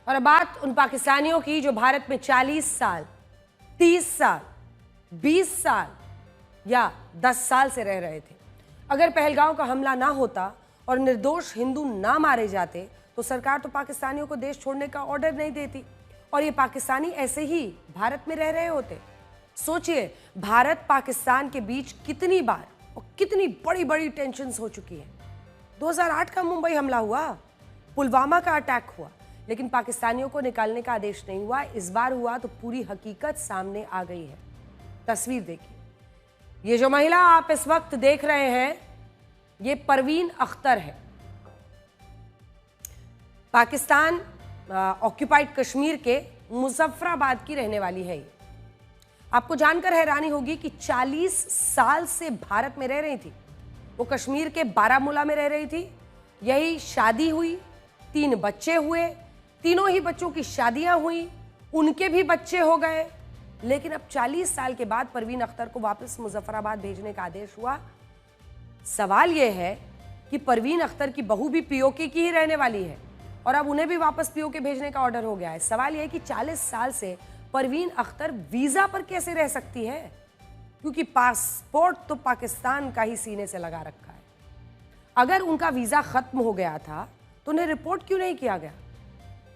और अब बात उन पाकिस्तानियों की जो भारत में 40 साल, 30 साल, 20 साल या 10 साल से रह रहे थे। अगर पहलगांव का हमला ना होता और निर्दोष हिंदू ना मारे जाते तो सरकार तो पाकिस्तानियों को देश छोड़ने का ऑर्डर नहीं देती और ये पाकिस्तानी ऐसे ही भारत में रह रहे होते। सोचिए, भारत पाकिस्तान के बीच कितनी बार और कितनी बड़ी बड़ी टेंशन्स हो चुकी है। 2008 का मुंबई हमला हुआ, पुलवामा का अटैक हुआ, लेकिन पाकिस्तानियों को निकालने का आदेश नहीं हुआ। इस बार हुआ तो पूरी हकीकत सामने आ गई है। तस्वीर देखिए, ये जो महिला आप इस वक्त देख रहे हैं ये परवीन अख्तर है। पाकिस्तान ऑक्यूपाइड कश्मीर के मुजफ्फराबाद की रहने वाली है। ये आपको जानकर हैरानी होगी कि 40 साल से भारत में रह रही थी। वो कश्मीर के बारामूला में रह रही थी। यही शादी हुई, 3 बच्चे हुए, तीनों ही बच्चों की शादियां हुई, उनके भी बच्चे हो गए। लेकिन अब 40 साल के बाद परवीन अख्तर को वापस मुजफ्फराबाद भेजने का आदेश हुआ। सवाल यह है कि परवीन अख्तर की बहू भी पीओके की ही रहने वाली है और अब उन्हें भी वापस पीओके भेजने का ऑर्डर हो गया है। सवाल यह है कि 40 साल से परवीन अख्तर वीजा पर कैसे रह सकती है, क्योंकि पासपोर्ट तो पाकिस्तान का ही सीने से लगा रखा है। अगर उनका वीजा खत्म हो गया था तो उन्हें रिपोर्ट क्यों नहीं किया गया?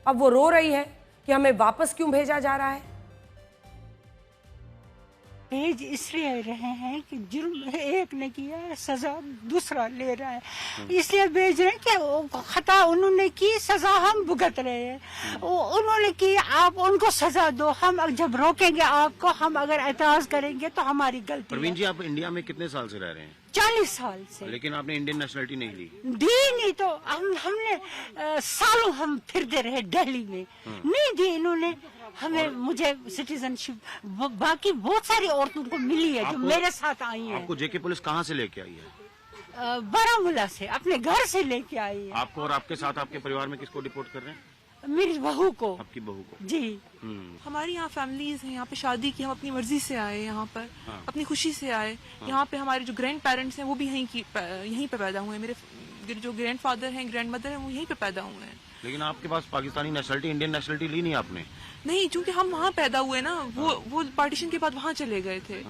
अब वो रो रही है कि हमें वापस क्यों भेजा जा रहा है। भेज इसलिए रहे हैं कि जुर्म एक ने किया, सजा दूसरा ले रहा है, इसलिए भेज रहे हैं कि वो खता उन्होंने की, सजा हम भुगत रहे हैं। उन्होंने की, आप उनको सजा दो। हम जब रोकेंगे आपको, हम अगर एतराज करेंगे तो हमारी गलती। परवीन जी, आप इंडिया में कितने साल से रह रहे हैं? 40 साल से। लेकिन आपने इंडियन नेशनलिटी नहीं ली? नहीं तो हमने सालों हम फिरते रहे दिल्ली में, नहीं दी इन्होंने हमें। मुझे सिटीजनशिप बाकी बहुत सारी औरतों को मिली है जो मेरे साथ आई है। आपको जेके पुलिस कहाँ से लेके आई है? बारामूला से, अपने घर से लेके आई है। आपको और आपके साथ आपके परिवार में किसको डिपोर्ट कर रहे हैं? मेरी बहू को। आपकी बहू को? जी। हमारी यहाँ फैमिलीज हैं, यहाँ पे शादी की, हम अपनी मर्जी से आए यहाँ पर। अपनी खुशी से आए। यहाँ पे हमारे जो ग्रैंड पेरेंट्स हैं वो भी यहीं पे पैदा हुए हैं। मेरे जो ग्रैंड फादर हैं, ग्रैंड मदर हैं, वो यहीं पे पैदा हुए हैं। लेकिन आपके पास पाकिस्तानी नेशनलिटी, इंडियन नेशनलिटी ली नहीं आपने? नहीं, क्योंकि हम वहाँ पैदा हुए ना। वो पार्टीशन के बाद वहाँ चले गए थे।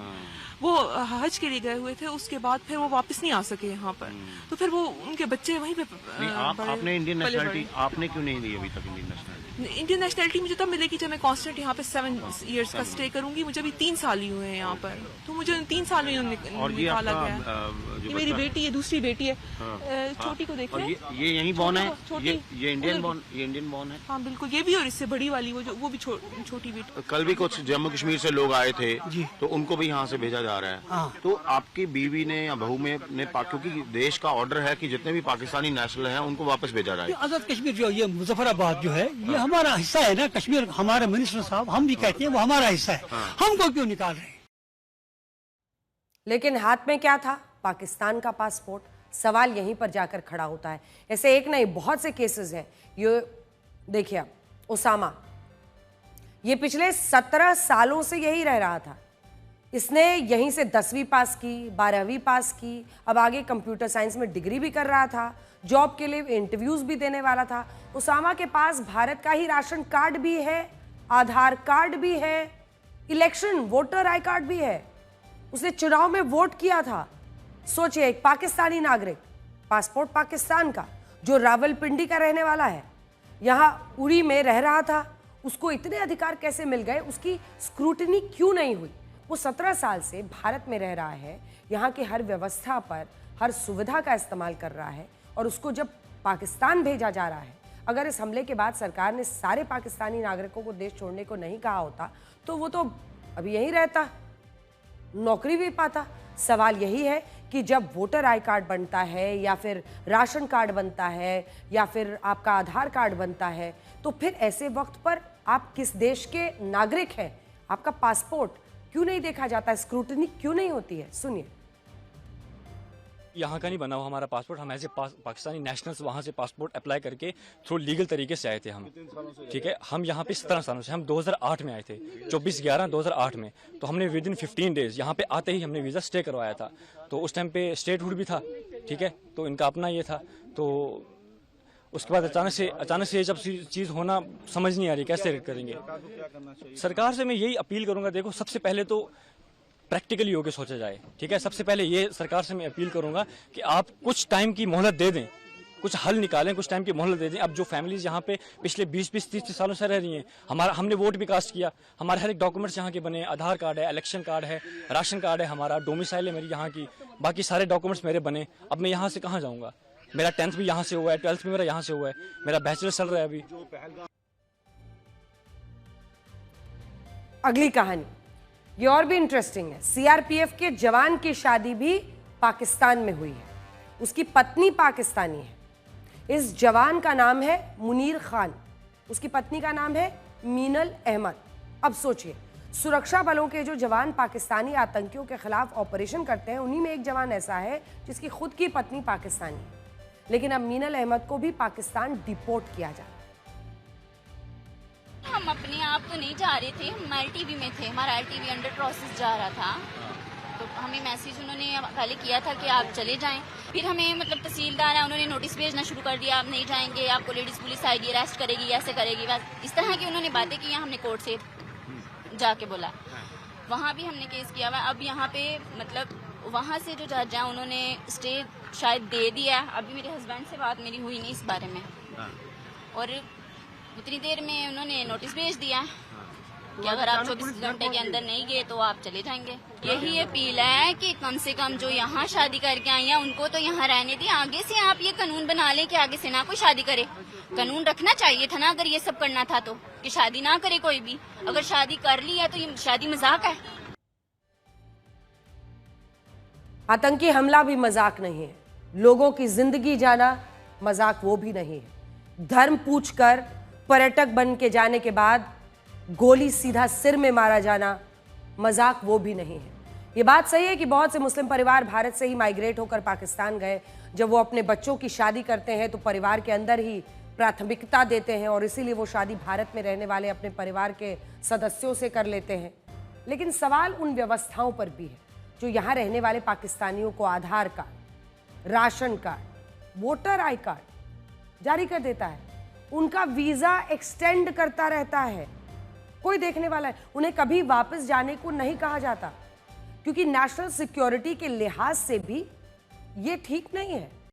वो हज के लिए गए हुए थे, उसके बाद फिर वो वापस नहीं आ सके यहाँ पर। तो फिर वो उनके बच्चे वहीं पे आपने इंडियन नेशनलिटी आपने क्यों नहीं ली अभी तक? इंडियन नेशनलिटी इंडियन नेशनलिटी मुझे तब मिलेगी जब मैं कांस्टेंट यहाँ पे 7 इयर्स का स्टे करूंगी। मुझे अभी 3 साल ही हुए हैं यहाँ पर, तो मुझे 3 साल में निकाला गया है। ये मेरी बेटी है, दूसरी बेटी है। छोटी को देख रहे हैं, ये यहीं बॉर्न है? ये इंडियन बॉर्न है? हाँ बिल्कुल, ये भी। और इससे बड़ी वाली वो भी छोटी बेटी। कल भी कुछ जम्मू कश्मीर से लोग आए थे तो उनको भी यहाँ से भेजा जा रहा है। तो आपकी बीवी ने या बहू में ने, क्योंकि देश का ऑर्डर है कि जितने भी पाकिस्तानी नेशनल हैं उनको वापस भेजा जाए। आजाद कश्मीर जो ये मुजफ्फराबाद जो है ये हमारा हिस्सा है ना। कश्मीर हमारे मिनिस्टर साहब, हम भी कहते हैं वो हमारा हिस्सा है। हमको क्यों निकाल रहे हैं? लेकिन हाथ में क्या था? पाकिस्तान का पासपोर्ट। सवाल यहीं पर जाकर खड़ा होता है। ऐसे एक नहीं, बहुत से केसेस हैं। ये देखिए, आप उसामा, ये पिछले 17 सालों से यही रह रहा था। इसने यहीं से 10वीं पास की, 12वीं पास की, अब आगे कंप्यूटर साइंस में डिग्री भी कर रहा था, जॉब के लिए इंटरव्यूज भी देने वाला था। उसामा के पास भारत का ही राशन कार्ड भी है, आधार कार्ड भी है, इलेक्शन वोटर आई कार्ड भी है। उसने चुनाव में वोट किया था। सोचिए, एक पाकिस्तानी नागरिक, पासपोर्ट पाकिस्तान का, जो रावलपिंडी का रहने वाला है, यहाँ उरी में रह रहा था, उसको इतने अधिकार कैसे मिल गए? उसकी स्क्रूटनी क्यों नहीं हुई? वो 17 साल से भारत में रह रहा है, यहाँ की हर व्यवस्था पर, हर सुविधा का इस्तेमाल कर रहा है, और उसको जब पाकिस्तान भेजा जा रहा है, अगर इस हमले के बाद सरकार ने सारे पाकिस्तानी नागरिकों को देश छोड़ने को नहीं कहा होता तो वो तो अभी यहीं रहता, नौकरी भी पाता। सवाल यही है कि जब वोटर आई कार्ड बनता है या फिर राशन कार्ड बनता है या फिर आपका आधार कार्ड बनता है, तो फिर ऐसे वक्त पर आप किस देश के नागरिक हैं? आपका पासपोर्ट क्यों नहीं देखा जाता है? स्क्रूटनी क्यों नहीं होती है? सुनिए। यहाँ का नहीं बना हुआ हमारा पासपोर्ट। हम ऐसे पाकिस्तानी नेशनल्स वहाँ से पासपोर्ट अप्लाई करके थ्रू लीगल तरीके से आए थे हम। ठीक है, हम यहाँ पे 17 सालों से, हम 2008 में आए थे, 24/11/2008 में। तो हमने विद इन 15 डेज यहाँ पे आते ही हमने वीज़ा स्टे करवाया था। तो उस टाइम पे स्टेटहुड भी था, ठीक है, तो इनका अपना ये था। तो उसके बाद अचानक से ये जब चीज़ होना समझ नहीं आ रही कैसे करेंगे। सरकार से मैं यही अपील करूंगा, देखो सबसे पहले तो प्रैक्टिकली होकर सोचा जाए, ठीक है। सबसे पहले ये सरकार से मैं अपील करूंगा कि आप कुछ टाइम की मोहलत दे दें, कुछ हल निकालें, कुछ टाइम की मोहलत दे दें। अब जो फैमिलीज यहाँ पे पिछले 20-20, 30 सालों से रह रही हैं, हमने वोट भी कास्ट किया, हमारे हर एक डॉक्यूमेंट्स यहाँ के बने, आधार कार्ड है, इलेक्शन कार्ड है, राशन कार्ड है, हमारा डोमिसाइल है मेरी यहाँ की, बाकी सारे डॉक्यूमेंट्स मेरे बने। अब मैं यहाँ से कहाँ जाऊँगा? मेरा 10th भी यहाँ से हुआ है, 12th भी मेरा यहाँ से हुआ है, मेरा बैचलर चल रहा है अभी। अगली कहानी ये और भी इंटरेस्टिंग है। सीआरपीएफ के जवान की शादी भी पाकिस्तान में हुई है, उसकी पत्नी पाकिस्तानी है। इस जवान का नाम है मुनीर खान, उसकी पत्नी का नाम है मीनल अहमद। अब सोचिए, सुरक्षा बलों के जो जवान पाकिस्तानी आतंकियों के खिलाफ ऑपरेशन करते हैं, उन्हीं में एक जवान ऐसा है जिसकी खुद की पत्नी पाकिस्तानी है। लेकिन अब मीनल अहमद को भी पाकिस्तान डिपोर्ट किया जा रहा है। हम अपने आप तो नहीं जा रहे थे, हम एलटीवी में थे, हमारा एलटीवी अंडर प्रोसेस जा रहा था। तो हमें मैसेज उन्होंने पहले किया था कि आप चले जाएं, फिर हमें मतलब तहसीलदार है उन्होंने नोटिस भेजना शुरू कर दिया, आप नहीं जाएंगे, आपको लेडीज पुलिस आएगी, अरेस्ट करेगी, ऐसे करेगी, बस इस तरह की उन्होंने बातें की। हमने कोर्ट से जाके बोला, वहाँ भी हमने केस किया हुआ। अब यहाँ पे मतलब वहाँ से जो जज है उन्होंने स्टे शायद दे दिया। अभी मेरे हस्बैंड से बात मेरी हुई नहीं इस बारे में, और उतनी देर में उन्होंने नोटिस भेज दिया कि अगर आप 24 घंटे के अंदर नहीं गए तो आप चले जाएंगे। यही अपील है कि कम से कम जो यहाँ शादी करके आई हैं उनको तो यहाँ रहने दें। आगे से आप ये कानून बना लें कि आगे से ना कोई शादी करे। कानून रखना चाहिए था ना, अगर ये सब करना था तो, कि शादी ना करे कोई भी। अगर शादी कर ली है तो ये शादी मजाक है। आतंकी हमला भी मजाक नहीं है, लोगों की जिंदगी जाना मजाक वो भी नहीं है। धर्म पूछकर पर्यटक बन के जाने के बाद गोली सीधा सिर में मारा जाना मजाक वो भी नहीं है। ये बात सही है कि बहुत से मुस्लिम परिवार भारत से ही माइग्रेट होकर पाकिस्तान गए। जब वो अपने बच्चों की शादी करते हैं तो परिवार के अंदर ही प्राथमिकता देते हैं, और इसीलिए वो शादी भारत में रहने वाले अपने परिवार के सदस्यों से कर लेते हैं। लेकिन सवाल उन व्यवस्थाओं पर भी है जो यहाँ रहने वाले पाकिस्तानियों को Aadhaar card, ration card, voter I card जारी कर देता है, उनका वीजा एक्सटेंड करता रहता है, कोई देखने वाला है। उन्हें कभी वापस जाने को नहीं कहा जाता, क्योंकि नेशनल सिक्योरिटी के लिहाज से भी ये ठीक नहीं है।